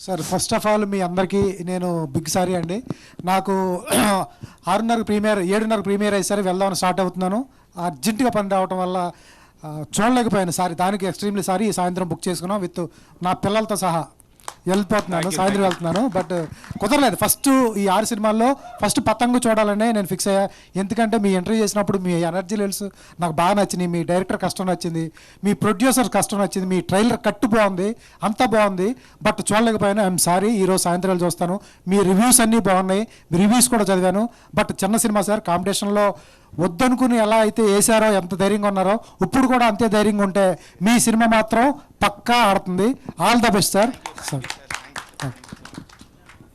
Sir first of all మీ అందరికీ నేను big sorry అండి. నాకు 6:30 ప్రీమియర్ 7:30 ప్రీమియర్ అయ్యేసరి వెళ్దామని స్టార్ట్ అవుతున్నాను. అర్జెంటుగా పని రావటం వల్ల చూడలేకపోయాను. సారీ, దానికి ఎక్స్ట్రీమ్లీ సారీ. సాయంత్రం బుక్ చేసుకున్నాం విత్ నా పిల్లలతో సహా వెళ్ళిపోతున్నాను. సాయంత్రం వెళ్తున్నాను, బట్ కుదరలేదు. ఫస్ట్ ఈ 6 సినిమాల్లో ఫస్ట్ పతంగు చూడాలనే నేను ఫిక్స్ అయ్యా. ఎందుకంటే మీ ఇంటర్వ్యూ చేసినప్పుడు మీ ఎనర్జీ లెవెల్స్ నాకు బాగా నచ్చినాయి. మీ డైరెక్టర్ కష్టం నచ్చింది, మీ ప్రొడ్యూసర్ కష్టం నచ్చింది, మీ ట్రైలర్ కట్టు బాగుంది, అంతా బాగుంది. బట్ చూడలేకపోయాను. I'm sorry. ఈరోజు సాయంత్రం చూస్తాను. మీ రివ్యూస్ అన్నీ బాగున్నాయి, మీ రివ్యూస్ కూడా చదివాను. బట్ చిన్న సినిమా సార్, కాంపిటీషన్లో వద్దనుకుని ఎలా అయితే వేసారో, ఎంత ధైర్యంగా ఉన్నారో, ఇప్పుడు కూడా అంతే ధైర్యంగా ఉంటే మీ సినిమా మాత్రం పక్కా ఆడుతుంది. All the best sir.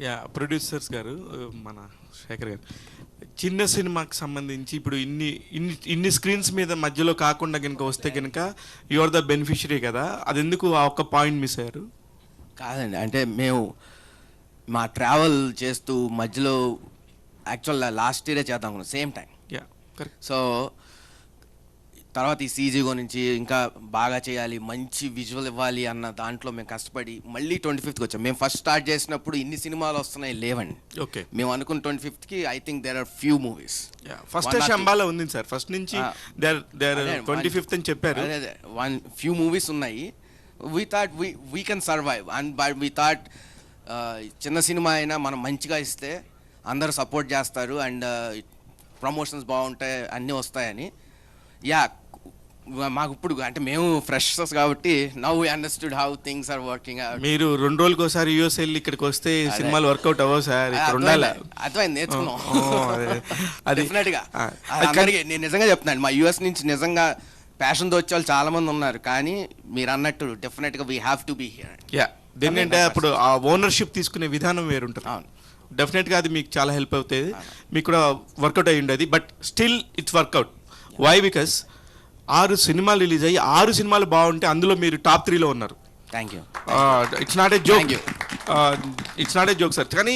Yeah, producers గారు, మన శేఖర్ గారు, చిన్న సినిమాకి సంబంధించి ఇప్పుడు ఇన్ని స్క్రీన్స్ మీద మధ్యలో కాకుండా కనుక వస్తే కనుక యు ఆర్ ద బెనిఫిషరీ కదా, అది ఎందుకు ఆ ఒక్క పాయింట్ మిస్ అయ్యారు? కాదండి, అంటే మేము మా ట్రావెల్ చేస్తూ మధ్యలో యాక్చువల్ లాస్ట్ ఇయరే చేద్దాం అనుకున్నాం same time. Yeah, correct. So తర్వాత ఈ సీజీ గురించి ఇంకా బాగా చేయాలి, మంచి విజువల్ ఇవ్వాలి అన్న దాంట్లో మేము కష్టపడి మళ్ళీ 25th వచ్చాం. మేము ఫస్ట్ స్టార్ట్ చేసినప్పుడు ఇన్ని సినిమాలు వస్తున్నాయి లేవండి. ఓకే, మేము అనుకున్న 25th I think there are few movies. First Shambhala ఉంది సార్, ఫస్ట్ నుంచి 25th అని చెప్పారు. అదే ఫ్యూ మూవీస్ ఉన్నాయి. We thought we can survive and but we thought చిన్న సినిమా అయినా మనం మంచిగా ఇస్తే అందరూ సపోర్ట్ చేస్తారు అండ్ ప్రమోషన్స్ బాగుంటాయి, అన్నీ వస్తాయని. యా, మాకు ఇప్పుడు అంటే మేము ఫ్రెషర్స్ కాబట్టి now we understood how things are working. మీరు 2 రోజులకు ఒకసారి యూఎస్ వెళ్ళి ఇక్కడికి వస్తే సినిమాలు వర్కౌట్ అవ్వవు సార్, ఇక్కడ ఉండాలి. అర్థమైంది, నేర్చుకున్నాం. డెఫినెట్గా నేను నిజంగా చెప్తున్నాను, మా యూఎస్ నుంచి నిజంగా ప్యాషన్తో వచ్చే వాళ్ళు చాలా మంది ఉన్నారు. కానీ మీరు అన్నట్టు డెఫినెట్గా we have to be here. Yeah, దేనికంటే అప్పుడు ఆ ఓనర్షిప్ తీసుకునే విధానం వేరుంటుంది. అవును, డెఫినెట్గా అది మీకు చాలా హెల్ప్ అవుతుంది, మీకు కూడా వర్కౌట్ అయ్యి ఉండేది. But still it's work out. Why? Because 6 సినిమాలు రిలీజ్ అయ్యి 6 సినిమాలు బాగుంటే అందులో మీరు టాప్ 3లో ఉన్నారు. Thank you. It's not a joke, it's not a joke sir. కానీ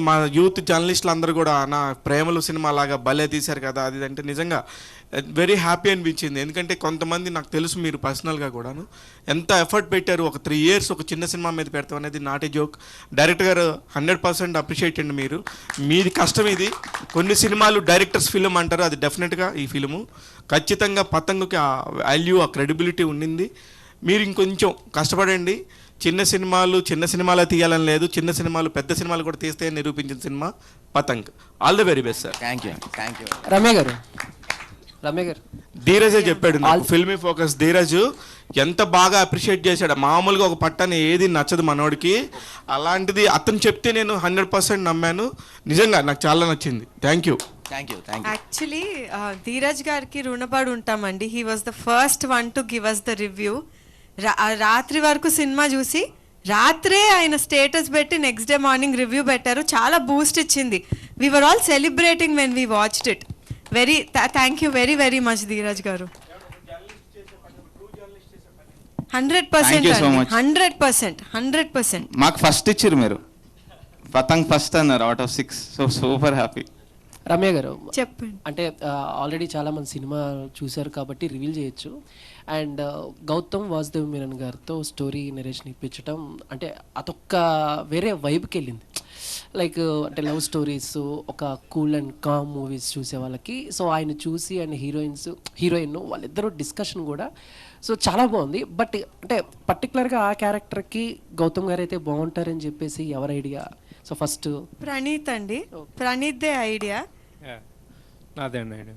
మా యూత్ జర్నలిస్టులు అందరూ కూడా నా ప్రేమలు సినిమా లాగా భలే తీశారు కదా, అది అంటే నిజంగా వెరీ హ్యాపీ అనిపించింది. ఎందుకంటే కొంతమంది నాకు తెలుసు, మీరు పర్సనల్గా కూడాను ఎంత ఎఫర్ట్ పెట్టారు. ఒక 3 years ఒక చిన్న సినిమా మీద పెడతాం అనేది నాట్ ఏ జోక్. డైరెక్టర్ గారు 100% అప్రిషియేట్ అండి. మీది కష్టం ఇది. కొన్ని సినిమాలు డైరెక్టర్స్ ఫిలిం అంటారు, అది డెఫినెట్గా ఈ ఫిలిము ఖచ్చితంగా పతంగుకి ఆ వాల్యూ, ఆ క్రెడిబిలిటీ ఉండింది. మీరు ఇంకొంచెం కష్టపడండి. చిన్న సినిమాలు తీయాలని లేదు, చిన్న సినిమాలు పెద్ద సినిమాలు కూడా తీస్తే నిరూపించిన cinema Patang. All the very best sir. Thank you. Thank you. Ramya garu ధీరజే చెప్పాడు నాకు, ఫిల్మీ ఫోకస్ ధీరజ్ ఎంత బాగా అప్రిషియేట్ చేశాడు. మామూలుగా ఒక పట్టని ఏది నచ్చదు మనోడికి, అలాంటిది అతను చెప్తే నేను 100% నమ్మాను. నిజంగా నాకు చాలా నచ్చింది. Thank you. యాక్చువల్లీ ధీరజ్ గారికి రుణపడి ఉంటామండి. He was the first one to give us the review. రాత్రి వరకు సినిమా చూసి రాత్రే ఆయన స్టేటస్ పెట్టి నెక్స్ట్ డే మార్నింగ్ రివ్యూ పెట్టారు. చాలా బూస్ట్ ఇచ్చింది. We were all celebrating when we watched it. Very thank you very very much Dheeraj గారు. 100%. మాకు ఫస్ట్ ఇచ్చారు మీరు, పతంగ్ ఫస్ట్ అన్నారు out of 6. So super happy. Ramya గారు చెప్పండి. అంటే ఆల్రెడీ చాలా మంది సినిమా చూశారు కాబట్టి రివీల్ చేయొచ్చు. అండ్ గౌతమ్ వాసుదేవ్ మీనన్ గారితో స్టోరీ నరేషన్ ఇప్పించడం అంటే అదొక్క వేరే వైబ్కి వెళ్ళింది. లైక్ అంటే లవ్ స్టోరీస్, ఒక కూల్ అండ్ కామ్ మూవీస్ చూసే వాళ్ళకి. సో ఆయన చూసి అండ్ హీరోయిన్ వాళ్ళిద్దరూ డిస్కషన్ కూడా సో చాలా బాగుంది. బట్ అంటే పర్టికులర్గా ఆ క్యారెక్టర్కి గౌతమ్ గారు అయితే బాగుంటారని చెప్పేసి ఎవరి ఐడియా? సో ఫస్ట్ ప్రణీత్ అండి, ప్రణీత్దే ఐడియా. నాదేండి ఐడియా.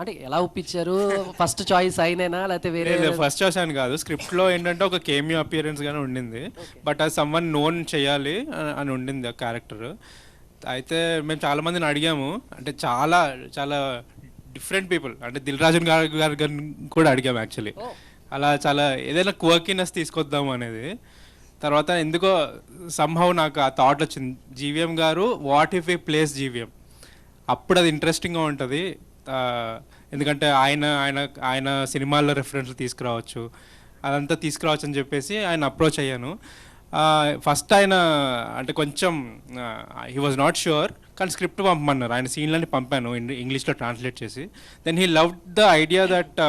అంటే ఎలా ఒప్పించారు? ఫస్ట్ చాయిస్ అయినేనా లేకపోతే వేరే? ఫస్ట్ చాయిస్ అని కాదు, స్క్రిప్ట్లో ఏంటంటే ఒక కేమియో అపియరెన్స్ గానే ఉండింది. బట్ అది సమ్వన్ నోన్ చేయాలి అని ఉండింది ఆ క్యారెక్టర్. అయితే మేము చాలా మందిని అడిగాము, అంటే చాలా చాలా డిఫరెంట్ పీపుల్, అంటే దిల్ రాజన్ గారు కూడా అడిగాము యాక్చువల్లీ. అలా చాలా ఏదైనా క్వర్కినెస్ తీసుకొద్దాము అనేది. తర్వాత ఎందుకో సంహౌ నాకు ఆ థాట్ వచ్చింది, జీవీఎం గారు what if A place GVM, అప్పుడు అది ఇంట్రెస్టింగ్గా ఉంటుంది. ఎందుకంటే ఆయన సినిమాల్లో రెఫరెన్స్లు తీసుకురావచ్చు, అదంతా తీసుకురావచ్చు అని చెప్పేసి ఆయన అప్రోచ్ అయ్యాను. ఫస్ట్ ఆయన అంటే కొంచెం హీ వాజ్ నాట్ ష్యూర్, కానీ స్క్రిప్ట్ పంపమన్నారు. ఆయన సీన్లన్నీ పంపాను ఇంగ్లీష్లో ట్రాన్స్లేట్ చేసి. Then he loved the idea that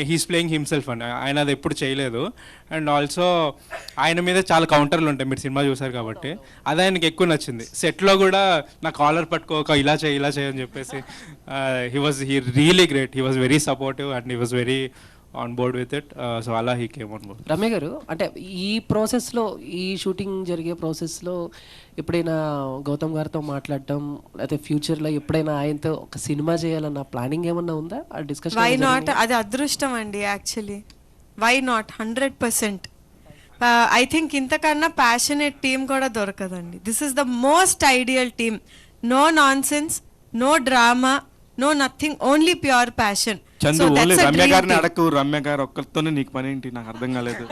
he's playing himself అండి, ఆయన అది ఎప్పుడు చేయలేదు. అండ్ ఆల్సో ఆయన మీద చాలా కౌంటర్లు ఉంటాయి, మీరు సినిమా చూసారు కాబట్టి అది ఆయనకి ఎక్కువ నచ్చింది. సెట్లో కూడా నా కాలర్ పట్టుకోక ఇలా చేయని చెప్పేసి he really great, he was very supportive and he was very on board with it. So అలా he came on board. Ramya garu, అంటే ఈ ప్రాసెస్లో, ఈ షూటింగ్ జరిగే ప్రాసెస్లో ఎప్పుడైనా గౌతమ్ గారితో మాట్లాడటం, లేకపోతే ఫ్యూచర్లో ఎప్పుడైనా ఆయనతో ఒక సినిమా చేయాలన్న ప్లానింగ్ ఏమన్నా ఉందా? ఆ డిస్కషన్ వై నాట్, అది అదృష్టం అండి actually. Why not, 100%. I think ఇంతకన్నా ప్యాషనేట్ టీమ్ కూడా దొరకదండి. This is the most ideal team. No nonsense, no drama, no nothing, only pure passion. Chandu, only Ramya గారిని అడగకు, రమ్య గారు ఒక్కరితోనే నీకు పని ఏంటి? నాకు అర్థం కాలేదు.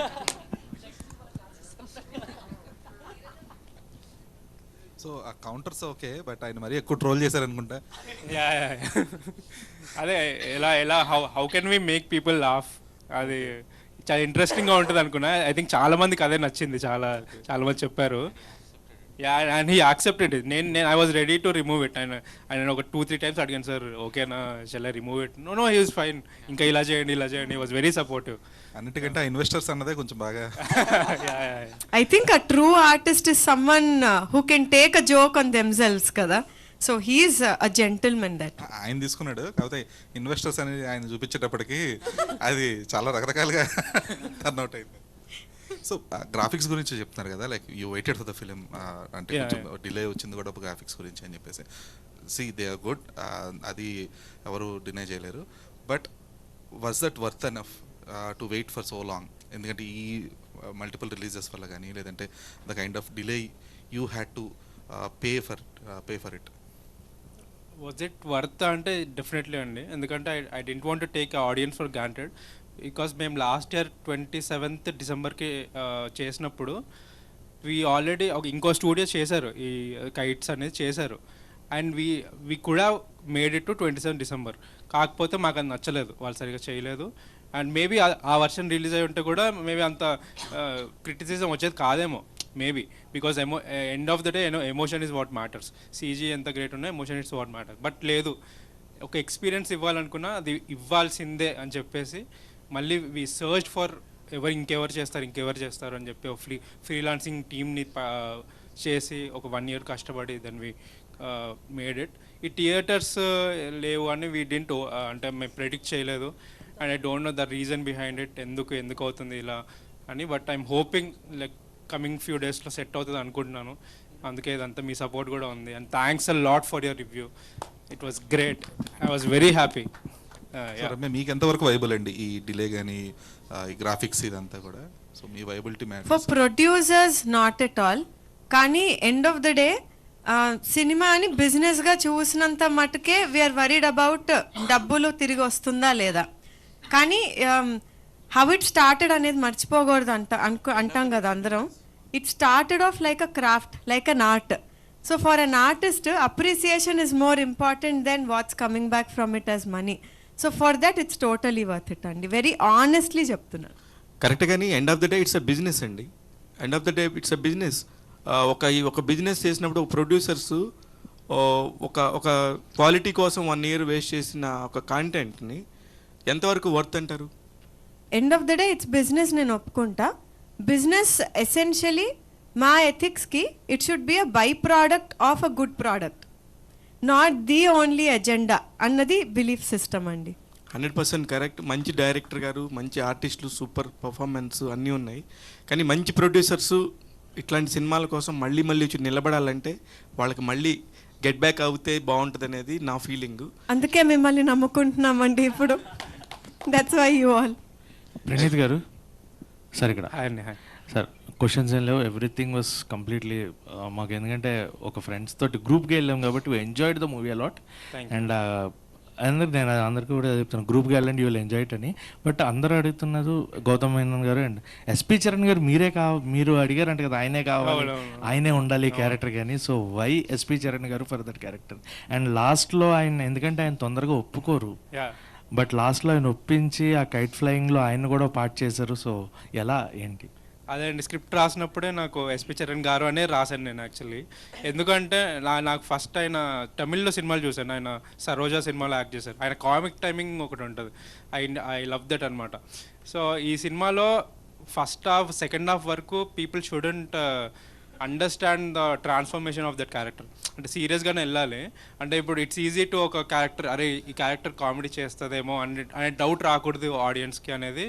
సో ఆ కౌంటర్స్ ఓకే, బట్ ఆయన మరీ ఎక్కువ ట్రోల్ చేశారనుకుంటా. అదే ఎలా how can we make people laugh, అది చాలా ఇంట్రెస్టింగ్గా ఉంటుంది అనుకున్నా. ఐ థింక్ చాలా మందికి అదే నచ్చింది, చాలా మంది చెప్పారు. And he accepted it. నేను I was ready to remove it. ఆయన ఒక 2-3 టైమ్స్ అడిగాను, సార్ ఓకేనా, shall I remove it? No he was fine, ఇంకా ఇలా చేయండి హీ వాజ్ వెరీ సపోర్టివ్. అన్నిటికంటే ఇన్వెస్టర్స్ అన్నదే కొంచెం బాగా. I think a true artist is someone who can take a joke on themselves కదా. So he's a gentleman. That ఆయన తీసుకున్నాడు, కాకపోతే ఇన్వెస్టర్స్ అనేది ఆయన చూపించేటప్పటికి అది చాలా రకరకాలుగా టర్న్ అవుట్ అయింది. సో గ్రాఫిక్స్ గురించి చెప్తున్నారు కదా, like you waited for the film, అంటే కొంచెం డిలే వచ్చింది కూడా గ్రాఫిక్స్ గురించి అని చెప్పేసి. సి దే ఆర్ గుడ్, అది ఎవరు డినై చేయలేరు. But was that worth enough to wait for so long? ఎందుకంటే ఈ మల్టిపుల్ రిలీజెస్ వల్ల కానీ, లేదంటే the kind of delay you had to pay for it. Was it worth అంటే డెఫినెట్లీ అండి, ఎందుకంటే I don't want to take audience for granted. Because మేము last year 27th డిసెంబర్కి చేసినప్పుడు ఆల్రెడీ ఇంకో స్టూడియో చేశారు, ఈ కైట్స్ అనేది చేశారు. అండ్ వీ కూడా మేడ్ ఇట్ టు 27 డిసెంబర్. కాకపోతే మాకు అది నచ్చలేదు, వాళ్ళు సరిగ్గా చేయలేదు. అండ్ మేబీ ఆ వర్షన్ రిలీజ్ అయి ఉంటే కూడా మేబీ అంత క్రిటిసిజం వచ్చేది కాదేమో, maybe. Because end of the day emotion is what matters. CG ఎంత గ్రేట్ ఉన్నా emotion is what matters. But లేదు, ఒక ఎక్స్పీరియన్స్ ఇవ్వాలనుకున్నా అది ఇవ్వాల్సిందే అని చెప్పేసి మళ్ళీ వీ సర్చ్ ఫర్ ఇంకెవరు చేస్తారు అని చెప్పి ఒక ఫ్రీలాన్సింగ్ టీమ్ని చేసి ఒక 1 year కష్టపడి దెన్ వీ మేడ్ ఇట్. ఈ థియేటర్స్ లేవు అని వీ డింట్, అంటే మేము ప్రెడిక్ట్ చేయలేదు. And I don't know the reason behind it, ఎందుకు అవుతుంది ఇలా అని. But I'm hoping like coming few డేస్లో సెట్ అవుతుంది అనుకుంటున్నాను. అందుకే ఇదంతా మీ సపోర్ట్ కూడా ఉంది. And thanks a lot for your review, it was great, I was very happy. మీకు ఎంతవరకు వైబుల్ అండి ఈ డిలే కానీ ఈ గ్రాఫిక్స్ ఇదంతా కూడా? So me viability for producers not at all. కానీ ఎండ్ ఆఫ్ ద డే సినిమాని బిజినెస్గా చూసినంత మటుకే వీఆర్ వరీడ్ అబౌట్ డబ్బులు తిరిగి వస్తుందా లేదా. కానీ హౌ ఇట్ స్టార్టెడ్ అనేది మర్చిపోకూడదు అంటాం కదా అందరం. It started off like a craft, like an art. So for an artist appreciation is more important then what's coming back from it as money. So for that it's totally worth it అండి, very honestly చెప్తున్నాను. Correct. కానీ end of the day it's a business అండి, end of the day it's a business. ఒక business చేసినప్పుడు ఒక producers ఒక quality కోసం 1 year waste చేసిన ఒక కాంటెంట్ని ఎంతవరకు వర్త్ అంటారు? End of the day it's business, నేను ఒప్పుకుంటా. బిజినెస్ ఎసెన్షియలీ మా ఎథిక్స్కి it should be a byproduct of a good product, not the only agenda అన్నది బిలీఫ్ సిస్టమ్ అండి. 100% కరెక్ట్. మంచి డైరెక్టర్ గారు, మంచి ఆర్టిస్టులు, సూపర్ పర్ఫార్మెన్స్ అన్నీ ఉన్నాయి. కానీ మంచి ప్రొడ్యూసర్స్ ఇట్లాంటి సినిమాల కోసం మళ్ళీ వచ్చి నిలబడాలంటే వాళ్ళకి మళ్ళీ గెట్ బ్యాక్ అవుతే బాగుంటుంది అనేది నా ఫీలింగ్. అందుకే మిమ్మల్ని నమ్ముకుంటున్నామండి ఇప్పుడు. That's why you all. Praneeth గారు సార్, ఇక్కడ హాయ్ సార్, క్వశ్చన్స్ ఏం లేవు, ఎవ్రీథింగ్ వాస్ కంప్లీట్లీ మాకు. ఎందుకంటే ఒక ఫ్రెండ్స్ తోటి గ్రూప్కి వెళ్ళాం కాబట్టి we enjoyed the movie a lot. And నేను అందరికీ కూడా చెప్తాను, గ్రూప్కి వెళ్ళండి, యూ విల్ ఎంజాయ్ ఇట్ అని. బట్ అందరూ అడుగుతున్నారు గౌతమ్ మేనన్ గారు అండ్ ఎస్పి చరణ్ గారు, మీరు అడిగారంట కదా, ఆయనే కావాలి, ఆయనే ఉండాలి క్యారెక్టర్ కానీ. సో వై ఎస్పి చరణ్ గారు ఫర్ దట్ క్యారెక్టర్? అండ్ లాస్ట్లో ఆయన, ఎందుకంటే ఆయన తొందరగా ఒప్పుకోరు, బట్ లాస్ట్లో ఆయన ఒప్పించి ఆ కైట్ ఫ్లయింగ్లో ఆయన కూడా పార్ట్ చేశారు. సో ఎలా ఏంటి? అదే అండి, స్క్రిప్ట్ రాసినప్పుడే నాకు ఎస్పి చరణ్ గారు అనే రాశాను నేను యాక్చువల్లీ. ఎందుకంటే నాకు ఫస్ట్ ఆయన తమిళ్లో సినిమాలు చూశాను, ఆయన సరోజా సినిమాలో యాక్ట్ చేశారు. ఆయన కామిక్ టైమింగ్ ఒకటి ఉంటుంది, ఐ లవ్ దట్ అనమాట. సో ఈ సినిమాలో ఫస్ట్ హాఫ్ సెకండ్ హాఫ్ వరకు people student understand the transformation of that character. అంటే సీరియస్గానే వెళ్ళాలి. అంటే ఇప్పుడు ఇట్స్ ఈజీ టు ఒక క్యారెక్టర్, అరే ఈ క్యారెక్టర్ కామెడీ చేస్తుందేమో అనే డౌట్ రాకూడదు ఆడియన్స్కి అనేది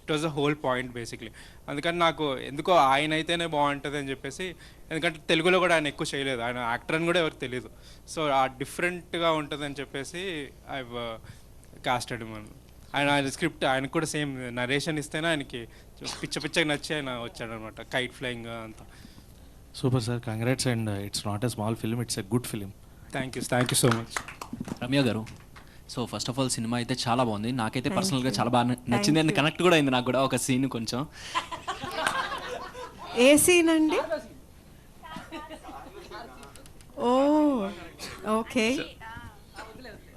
it was the whole point basically. అందుకని నాకు ఎందుకో ఆయన అయితేనే బాగుంటుంది అని చెప్పేసి, ఎందుకంటే తెలుగులో కూడా ఆయన ఎక్కువ చేయలేదు, ఆయన యాక్టర్ అని కూడా ఎవరికి తెలియదు. సో ఆ డిఫరెంట్గా ఉంటుంది అని చెప్పేసి ఐ కాస్టెడ్ ఆయన స్క్రిప్ట్ ఆయనకు కూడా సేమ్ నరేషన్ ఇస్తేనే ఆయనకి పిచ్చగా నచ్చి ఆయన వచ్చాడనమాట, కైట్ ఫ్లయింగ్ అంతా. Super sir, congrats. And it's not a small film, it's a good film. Thank you so much. Ramya garu, so first of all cinema అయితే చాలా బాగుంది, నాకైతే పర్సనల్గా చాలా బాగా నచ్చింది. అండ్ కనెక్ట్ కూడా అయింది నాకు కూడా ఒక సీన్ కొంచెం. ఏ సీన్ అండి? ఓ okay,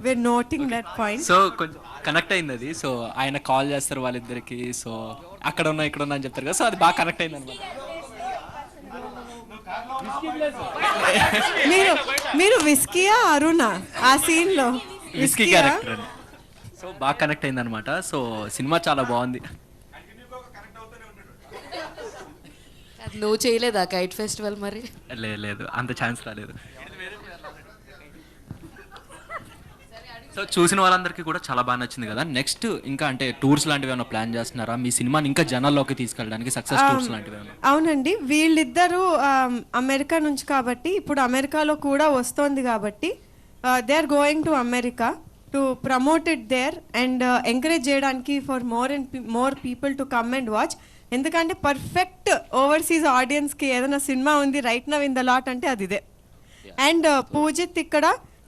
we're noting that point. So కొంచెం కనెక్ట్ అయింది అది. సో ఆయన కాల్ చేస్తారు వాళ్ళిద్దరికి, సో అక్కడ ఉన్నా ఇక్కడ ఉన్నా అని చెప్తారు కదా, సో అది బాగా కనెక్ట్ అయింది అనమాట. మీరు విస్కీయా అరుణా ఆ సీన్ లో? విస్కీ క్యారెక్టర్ అని. సో బాగా కనెక్ట్ అయింది అనమాట. సో సినిమా చాలా బాగుంది. నువ్వు చేయలేదా కైట్ ఫెస్టివల్ మరి? లేదు, అంత ఛాన్స్ రాలేదు. సో చూసిన వాళ్ళందరికీ కూడా చాలా బాగా నచ్చింది కదా. నెక్స్ట్ ఇంకా అంటే టూర్స్ లాంటివి ఏమైనా ప్లాన్ చేస్తున్నారా మీ సినిమాని ఇంకా జనాల్లోకి తీసుకెళ్ళడానికి? సక్సెస్ టూర్స్ లాంటివి ఏమైనా? అవునండి, వీళ్ళిద్దరూ అమెరికా నుంచి కాబట్టి ఇప్పుడు అమెరికాలో కూడా వస్తోంది కాబట్టి they are going to America to promote it there and encourage చేయడానికి for more people to come and watch. ఎందుకంటే పర్ఫెక్ట్ ఓవర్సీస్ ఆడియన్స్కి ఏదైనా సినిమా ఉంది right now in the lot అంటే అది ఇదే. అండ్ పూజిత్ ఇక్కడ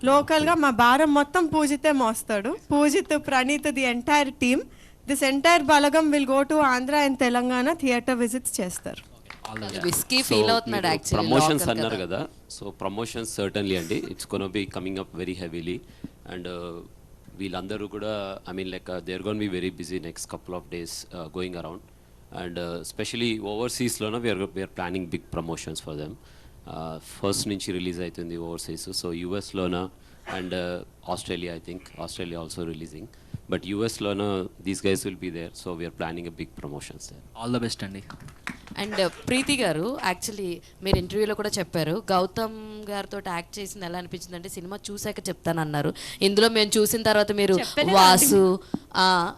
లోకల్గా మా భారం మొత్తం పూజితే మోస్తాడు. Pujith, Praneeth, the entire team, this entire Balagam will go to Andhra and Telangana theatre visits చేస్తారు. విస్కీ ఫీల్ అవుతున్నాడు యాక్చువల్లీ. ప్రమోషన్స్ అన్నారు కదా, సో ప్రమోషన్స్ సర్టన్లీ అండి, it's gonna be coming up very heavily. And వీళ్ళందరూ కూడా I mean like they are gonna be very busy next couple of days going around. And specially ఓవర్సీస్లోనే we're planning big promotions for them. First నుంచి release అవుతుంది overseas. So యూఎస్లోన and Australia, I think Australia also releasing, but యూఎస్లోన these guys will be there. So we're planning a big promotions there. All the best అండి. And Preethi garu, actually మీరు ఇంటర్వ్యూలో కూడా చెప్పారు గౌతమ్ గారితో యాక్ట్ చేసింది ఎలా అనిపించింది అంటే సినిమా చూసాక చెప్తానన్నారు. ఇందులో మేము చూసిన తర్వాత మీరు వాసు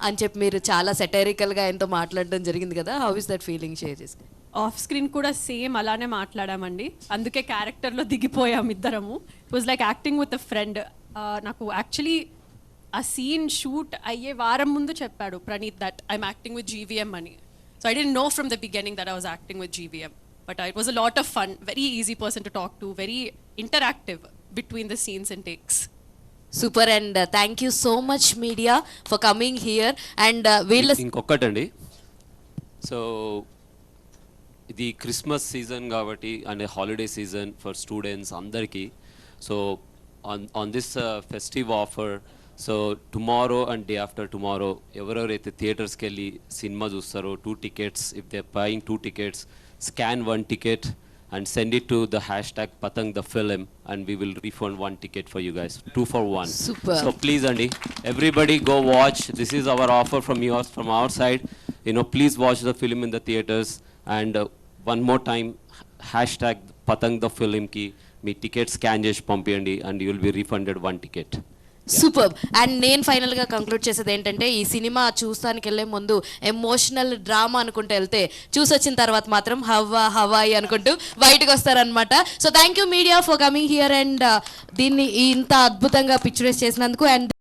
అని చెప్పి మీరు చాలా సెటైరికల్గా ఆయనతో మాట్లాడడం జరిగింది కదా, how is that feeling share చేసి? ఆఫ్ స్క్రీన్ కూడా సేమ్ అలానే మాట్లాడామండి, అందుకే క్యారెక్టర్లో దిగిపోయాం ఇద్దరము. It was like acting with a friend. నాకు యాక్చువల్లీ ఆ సీన్ షూట్ అయ్యే వారం ముందు చెప్పాడు Praneeth that I'm acting with GVM అని. So I didn't know from the beginning that I was acting with GVM, but it was a lot of fun, very easy person to talk to, very interactive between the scenes and takes. Super. And thank you so much media for coming here. And వీళ్ళ ఇంకొకటండి, so ఇది Christmas season కాబట్టి and holiday season for students అందరికీ. So on this festive offer, so tomorrow and day after tomorrow ఎవరెవరైతే థియేటర్స్కి వెళ్ళి cinema చూస్తారో 2 tickets, if they buying 2 tickets, scan 1 ticket and send it to the hashtag Patang the film and we will refund 1 ticket for you guys, 2 for 1. Super. So please Andy, everybody go watch. This is our offer from yours, from our side. You know, please watch the film in the theaters and one more time hashtag Patang the film ki me ticket scan చేసి పంపించండి and you will be refunded 1 ticket. Super. And నేను ఫైనల్గా conclude చేసేది ఏంటంటే ఈ cinema చూస్తానికి వెళ్ళే ముందు ఎమోషనల్ డ్రామా అనుకుంటూ వెళ్తే చూసొచ్చిన తర్వాత మాత్రం హవాయి అనుకుంటూ బయటకు వస్తారనమాట. So thank you media for coming here and దీన్ని ఇంత అద్భుతంగా పిక్చరైజ్ చేసినందుకు. అండ్